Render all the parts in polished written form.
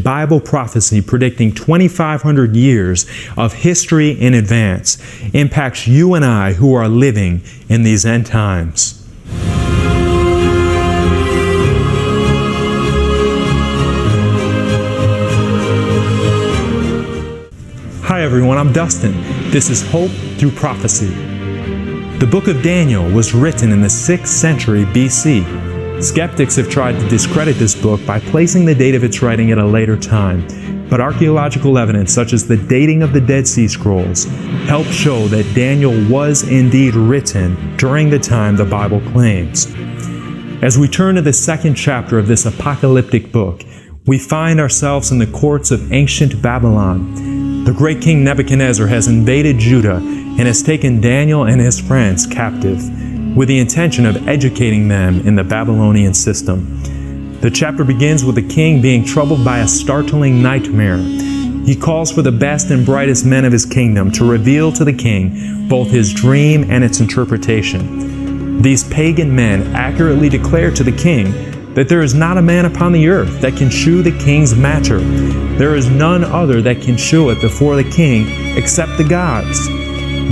ancient Bible prophecy predicting 2,500 years of history in advance impacts you and I who are living in these end times. Hi everyone, I'm Dustin. This is Hope Through Prophecy. The book of Daniel was written in the 6th century BC. Skeptics have tried to discredit this book by placing the date of its writing at a later time, but archaeological evidence such as the dating of the Dead Sea Scrolls help show that Daniel was indeed written during the time the Bible claims. As we turn to the 2nd chapter of this apocalyptic book, we find ourselves in the courts of ancient Babylon. The great king Nebuchadnezzar has invaded Judah and has taken Daniel and his friends captive, with the intention of educating them in the Babylonian system. The chapter begins with the king being troubled by a startling nightmare. He calls for the best and brightest men of his kingdom to reveal to the king both his dream and its interpretation. These pagan men accurately declare to the king that there is not a man upon the earth that can shew the king's matter. There is none other that can shew it before the king except the gods.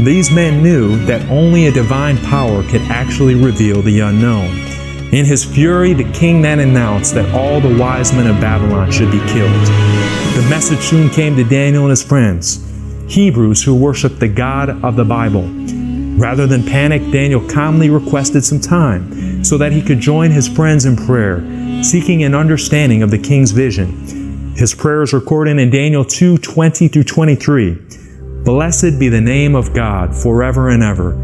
These men knew that only a divine power could actually reveal the unknown. In his fury, the king then announced that all the wise men of Babylon should be killed. The message soon came to Daniel and his friends, Hebrews who worshiped the God of the Bible. Rather than panic, Daniel calmly requested some time so that he could join his friends in prayer, seeking an understanding of the king's vision. His prayer is recorded in Daniel 2:20-23. Blessed be the name of God forever and ever,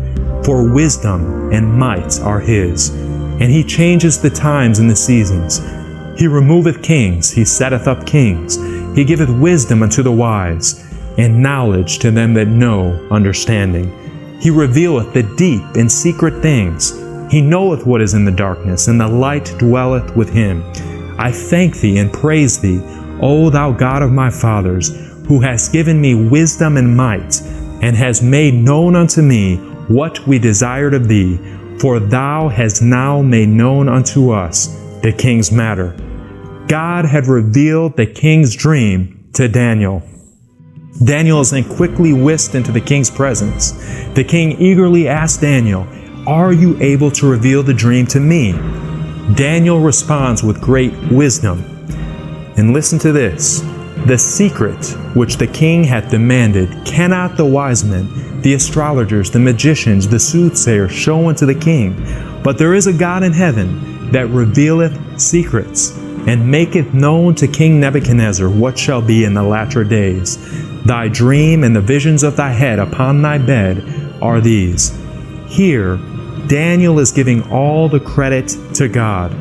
for wisdom and might are His. And He changes the times and the seasons. He removeth kings, He setteth up kings. He giveth wisdom unto the wise, and knowledge to them that know understanding. He revealeth the deep and secret things. He knoweth what is in the darkness, and the light dwelleth with Him. I thank Thee and praise Thee, O Thou God of my fathers, who hast given me wisdom and might, and hast made known unto me what we desired of Thee, for Thou hast now made known unto us the king's matter. God had revealed the king's dream to Daniel. Daniel is then quickly whisked into the king's presence. The king eagerly asked Daniel, "Are you able to reveal the dream to me?" Daniel responds with great wisdom. And listen to this. The secret which the king hath demanded cannot the wise men, the astrologers, the magicians, the soothsayers show unto the king. But there is a God in heaven that revealeth secrets, and maketh known to King Nebuchadnezzar what shall be in the latter days. Thy dream and the visions of thy head upon thy bed are these. Here, Daniel is giving all the credit to God.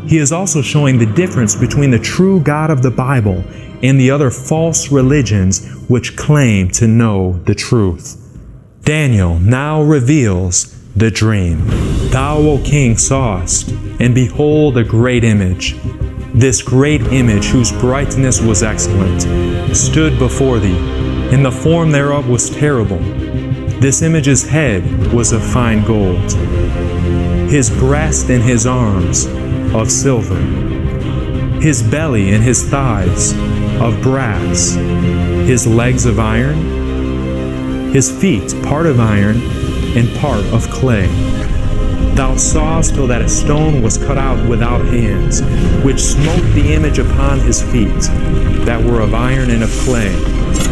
He is also showing the difference between the true God of the Bible and the other false religions which claim to know the truth. Daniel now reveals the dream. Thou, O king, sawest, and behold a great image. This great image, whose brightness was excellent, stood before thee, and the form thereof was terrible. This image's head was of fine gold, his breast and his arms of silver, his belly and his thighs of brass, his legs of iron, his feet part of iron and part of clay. Thou sawest till that a stone was cut out without hands, which smote the image upon his feet, that were of iron and of clay,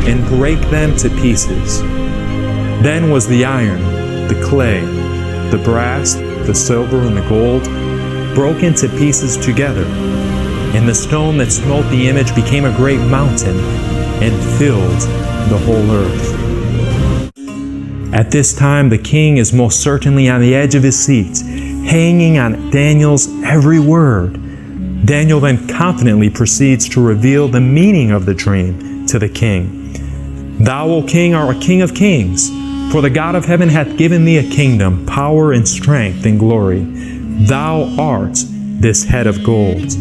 and brake them to pieces. Then was the iron, the clay, the brass, the silver, and the gold broken to pieces together, and the stone that smote the image became a great mountain, and filled the whole earth. At this time the king is most certainly on the edge of his seat, hanging on Daniel's every word. Daniel then confidently proceeds to reveal the meaning of the dream to the king. Thou, O king, art a king of kings, for the God of heaven hath given thee a kingdom, power and strength and glory. Thou art this head of gold.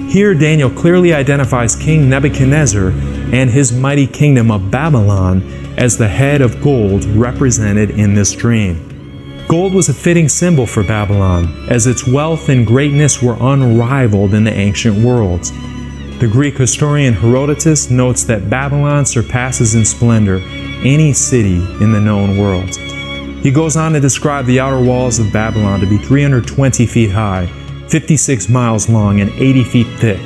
Here Daniel clearly identifies King Nebuchadnezzar and his mighty kingdom of Babylon as the head of gold represented in this dream. Gold was a fitting symbol for Babylon, as its wealth and greatness were unrivaled in the ancient world. The Greek historian Herodotus notes that Babylon surpasses in splendor any city in the known world. He goes on to describe the outer walls of Babylon to be 320 feet high, 56 miles long, and 80 feet thick,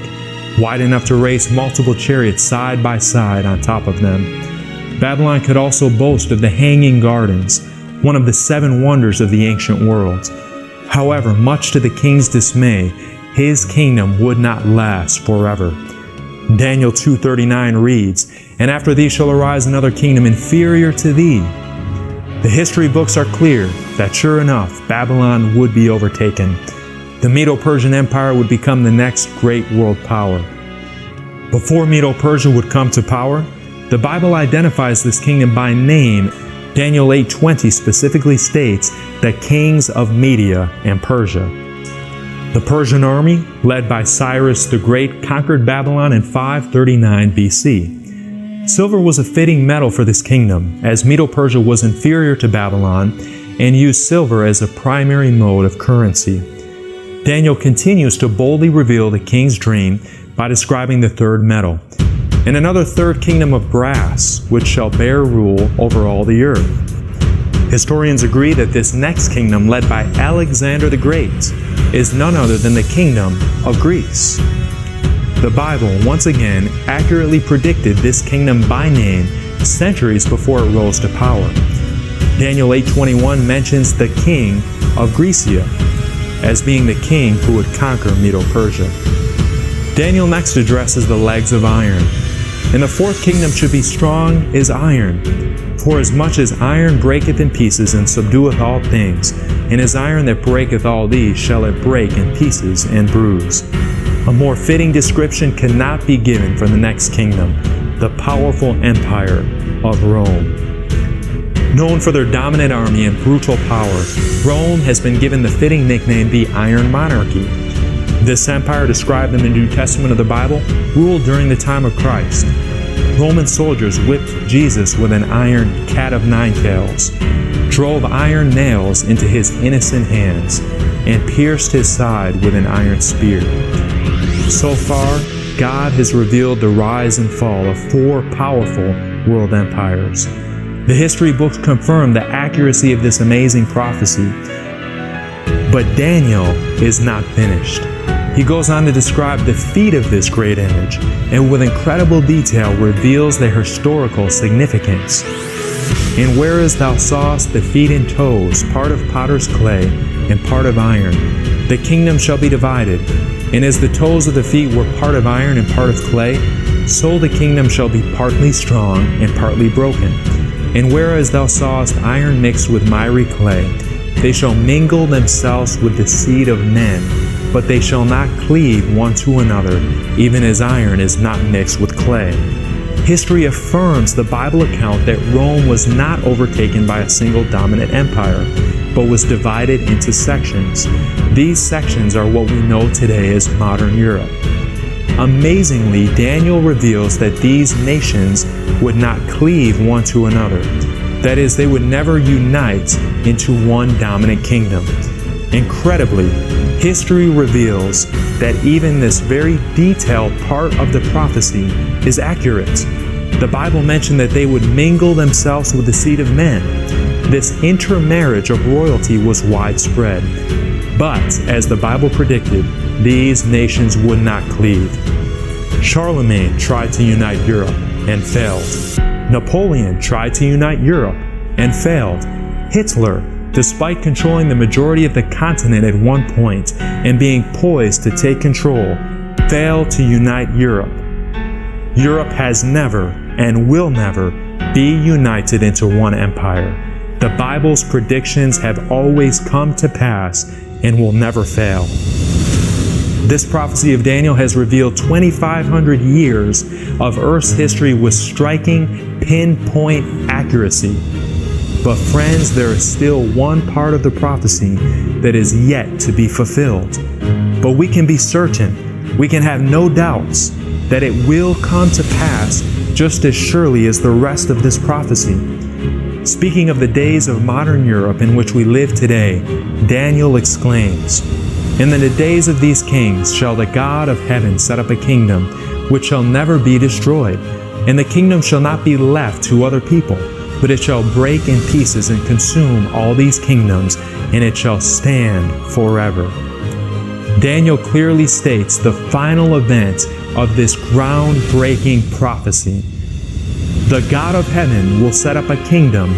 wide enough to race multiple chariots side by side on top of them. Babylon could also boast of the Hanging Gardens, one of the 7 wonders of the ancient world. However, much to the king's dismay, his kingdom would not last forever. Daniel 2:39 reads, "And after thee shall arise another kingdom inferior to thee." The history books are clear that sure enough, Babylon would be overtaken. The Medo-Persian Empire would become the next great world power. Before Medo-Persia would come to power, the Bible identifies this kingdom by name. Daniel 8:20 specifically states the kings of Media and Persia. The Persian army, led by Cyrus the Great, conquered Babylon in 539 BC. Silver was a fitting metal for this kingdom, as Medo-Persia was inferior to Babylon and used silver as a primary mode of currency. Daniel continues to boldly reveal the king's dream by describing the third metal, and another third kingdom of brass, which shall bear rule over all the earth. Historians agree that this next kingdom, led by Alexander the Great, is none other than the kingdom of Greece. The Bible once again accurately predicted this kingdom by name centuries before it rose to power. Daniel 8:21 mentions the king of Grecia as being the king who would conquer Medo-Persia. Daniel next addresses the legs of iron. "And the fourth kingdom should be strong as iron. For as much as iron breaketh in pieces and subdueth all things, and as iron that breaketh all these shall it break in pieces and bruise." A more fitting description cannot be given for the next kingdom, the powerful empire of Rome. Known for their dominant army and brutal power, Rome has been given the fitting nickname the Iron Monarchy. This empire, described in the New Testament of the Bible, ruled during the time of Christ. Roman soldiers whipped Jesus with an iron cat of 9 tails, drove iron nails into his innocent hands, and pierced his side with an iron spear. So far, God has revealed the rise and fall of 4 powerful world empires. The history books confirm the accuracy of this amazing prophecy. But Daniel is not finished. He goes on to describe the feet of this great image, and with incredible detail reveals their historical significance. "And whereas thou sawest the feet and toes, part of potter's clay and part of iron, the kingdom shall be divided. And as the toes of the feet were part of iron and part of clay, so the kingdom shall be partly strong and partly broken. And whereas thou sawest iron mixed with miry clay, they shall mingle themselves with the seed of men, but they shall not cleave one to another, even as iron is not mixed with clay." History affirms the Bible account that Rome was not overtaken by a single dominant empire, but was divided into sections. These sections are what we know today as modern Europe. Amazingly, Daniel reveals that these nations would not cleave one to another. That is, they would never unite into one dominant kingdom. Incredibly, history reveals that even this very detailed part of the prophecy is accurate. The Bible mentioned that they would mingle themselves with the seed of men. This intermarriage of royalty was widespread. But, as the Bible predicted, these nations would not cleave. Charlemagne tried to unite Europe and failed. Napoleon tried to unite Europe and failed. Hitler, despite controlling the majority of the continent at one point and being poised to take control, failed to unite Europe. Europe has never and will never be united into one empire. The Bible's predictions have always come to pass and will never fail. This prophecy of Daniel has revealed 2,500 years of Earth's history with striking, pinpoint accuracy. But friends, there is still one part of the prophecy that is yet to be fulfilled. But we can be certain, we can have no doubts, that it will come to pass just as surely as the rest of this prophecy. Speaking of the days of modern Europe in which we live today, Daniel exclaims, "And in the days of these kings shall the God of heaven set up a kingdom which shall never be destroyed, and the kingdom shall not be left to other people, but it shall break in pieces and consume all these kingdoms, and it shall stand forever. Daniel clearly states the final event of this groundbreaking prophecy. The God of heaven will set up a kingdom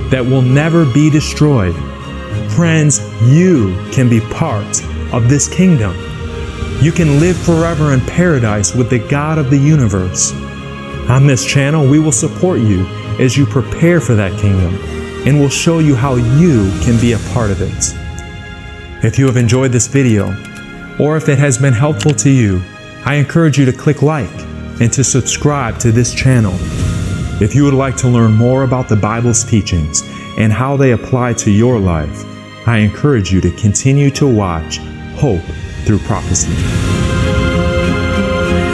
that will never be destroyed. Friends, you can be part of this kingdom. You can live forever in paradise with the God of the universe. On this channel, we will support you as you prepare for that kingdom, and we'll show you how you can be a part of it. If you have enjoyed this video, or if it has been helpful to you, I encourage you to click like and to subscribe to this channel. If you would like to learn more about the Bible's teachings and how they apply to your life, I encourage you to continue to watch Hope Through Prophecy.